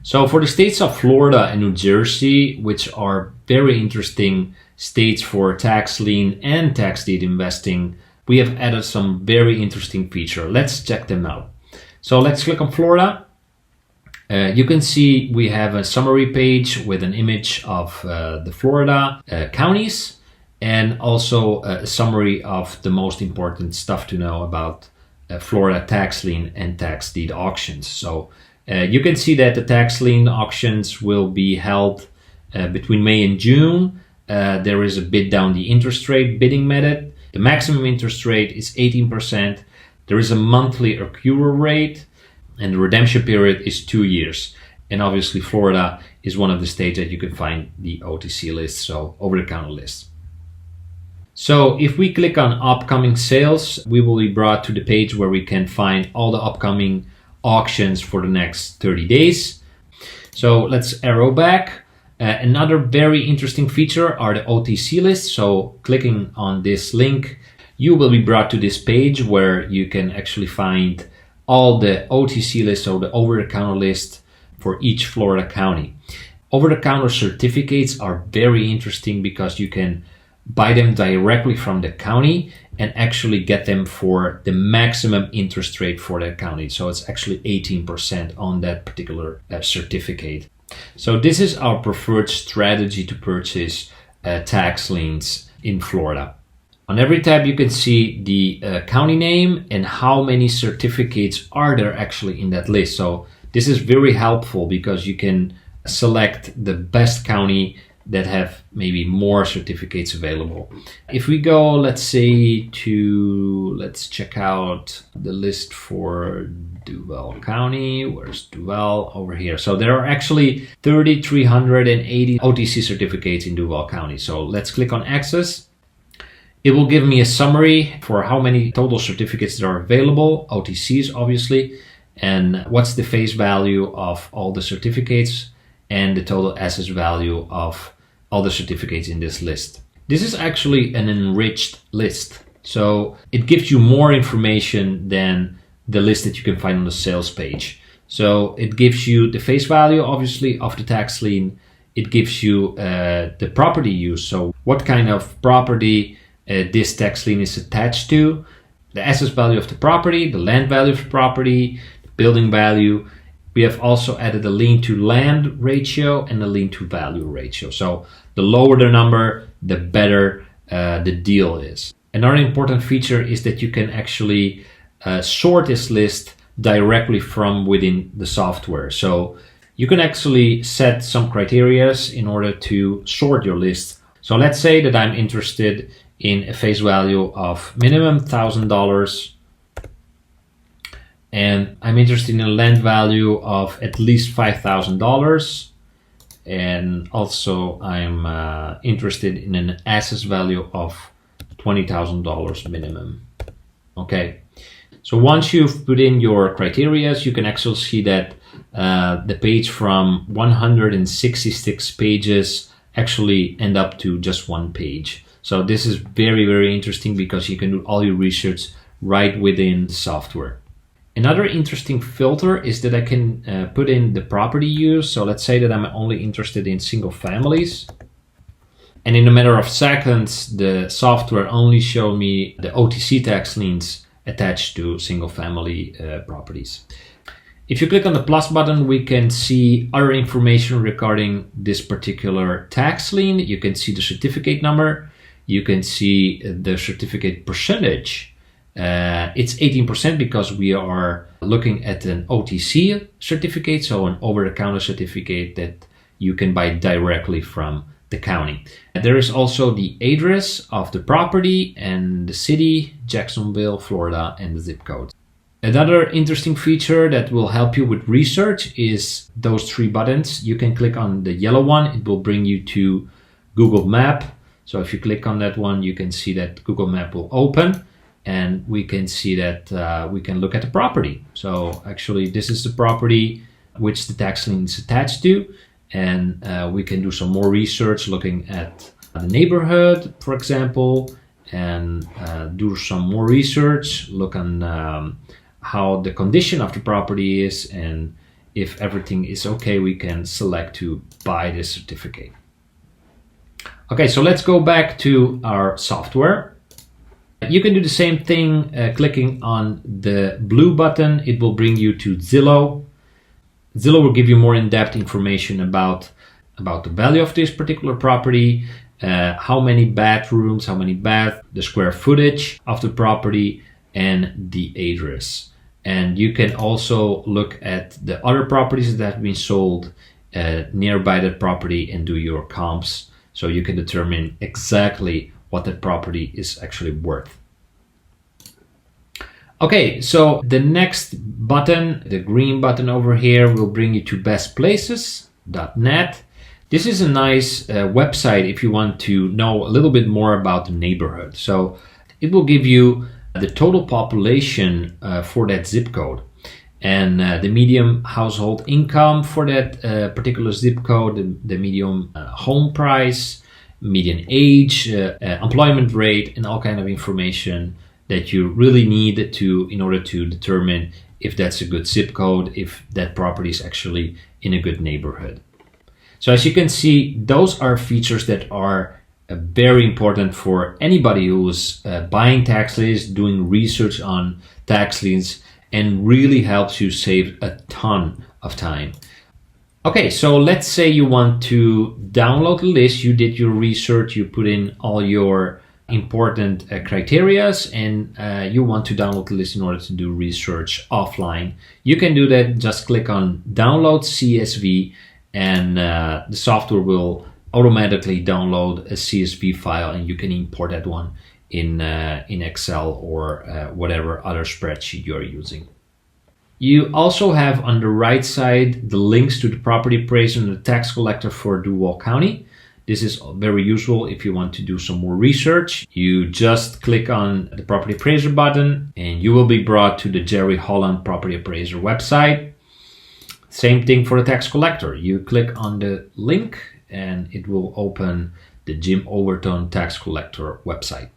So for the states of Florida and New Jersey, which are very interesting states for tax lien and tax deed investing, we have added some very interesting feature. Let's check them out. So let's click on Florida. You can see we have a summary page with an image of the Florida counties, and also a summary of the most important stuff to know about Florida tax lien and tax deed auctions. So you can see that the tax lien auctions will be held between May and June. There is a bid down the interest rate bidding method. The maximum interest rate is 18%. There is a monthly accrual rate, and the redemption period is 2 years. And obviously Florida is one of the states that you can find the OTC list, so over-the-counter list. So if we click on upcoming sales, we will be brought to the page where we can find all the upcoming auctions for the next 30 days. So let's arrow back. Another very interesting feature are the OTC lists. So clicking on this link, you will be brought to this page where you can actually find all the OTC lists, so the over-the-counter list for each Florida county. Over-the-counter certificates are very interesting because you can buy them directly from the county and actually get them for the maximum interest rate for that county. So it's actually 18% on that particular certificate. So this is our preferred strategy to purchase tax liens in Florida. On every tab you can see the county name and how many certificates are there actually in that list. So this is very helpful because you can select the best county that have maybe more certificates available. If we go, let's say let's check out the list for Duval County. Where's Duval? Over here. So there are actually 3,380 OTC certificates in Duval County. So let's click on Access. It will give me a summary for how many total certificates there are available, OTCs obviously, and what's the face value of all the certificates and the total assets value of all the certificates in this list. This is actually an enriched list. So it gives you more information than the list that you can find on the sales page. So it gives you the face value, obviously, of the tax lien. It gives you the property use. So what kind of property this tax lien is attached to, the assets value of the property, the land value of the property, the building value. We have also added a lien to land ratio and a lien to value ratio. So the lower the number, the better the deal is. Another important feature is that you can actually sort this list directly from within the software. So you can actually set some criteria in order to sort your list. So let's say that I'm interested in a face value of minimum $1,000. And I'm interested in a land value of at least $5,000. And also I'm interested in an assets value of $20,000 minimum. Okay. So once you've put in your criteria, you can actually see that the page from 166 pages actually end up to just one page. So this is very, very interesting because you can do all your research right within the software. Another interesting filter is that I can put in the property use. So let's say that I'm only interested in single families. And in a matter of seconds, the software only showed me the OTC tax liens attached to single family properties. If you click on the plus button, we can see other information regarding this particular tax lien. You can see the certificate number. You can see the certificate percentage. It's 18% because we are looking at an OTC certificate, so an over-the-counter certificate that you can buy directly from the county. There is also the address of the property and the city, Jacksonville, Florida, and the zip code. Another interesting feature that will help you with research is those three buttons. You can click on the yellow one, it will bring you to Google Map. So if you click on that one, you can see that Google Map will open. And we can see that we can look at the property. So actually this is the property which the tax lien is attached to. And we can do some more research looking at the neighborhood, for example, and do some more research, look on how the condition of the property is, and if everything is okay, we can select to buy this certificate. Okay, so let's go back to our software. You can do the same thing clicking on the blue button. It will bring you to Zillow. Zillow will give you more in-depth information about the value of this particular property, how many bathrooms, how many baths, the square footage of the property, and the address. And you can also look at the other properties that have been sold nearby that property and do your comps, so you can determine exactly what that property is actually worth. Okay, so the next button, the green button over here, will bring you to bestplaces.net. This is a nice website if you want to know a little bit more about the neighborhood. So it will give you the total population for that zip code, and the median household income for that particular zip code, the median home price, median age, employment rate, and all kind of information that you really need in order to determine if that's a good zip code, if that property is actually in a good neighborhood. So as you can see, those are features that are very important for anybody who's buying tax liens, doing research on tax liens, and really helps you save a ton of time. Okay, so let's say you want to download the list. You did your research, you put in all your important criterias, and you want to download the list in order to do research offline. You can do that. Just click on download CSV, and the software will automatically download a CSV file, and you can import that one in Excel or whatever other spreadsheet you're using. You also have on the right side the links to the property appraiser and the tax collector for Duval County. This is very useful if you want to do some more research. You just click on the property appraiser button and you will be brought to the Jerry Holland property appraiser website. Same thing for the tax collector. You click on the link and it will open the Jim Overton tax collector website.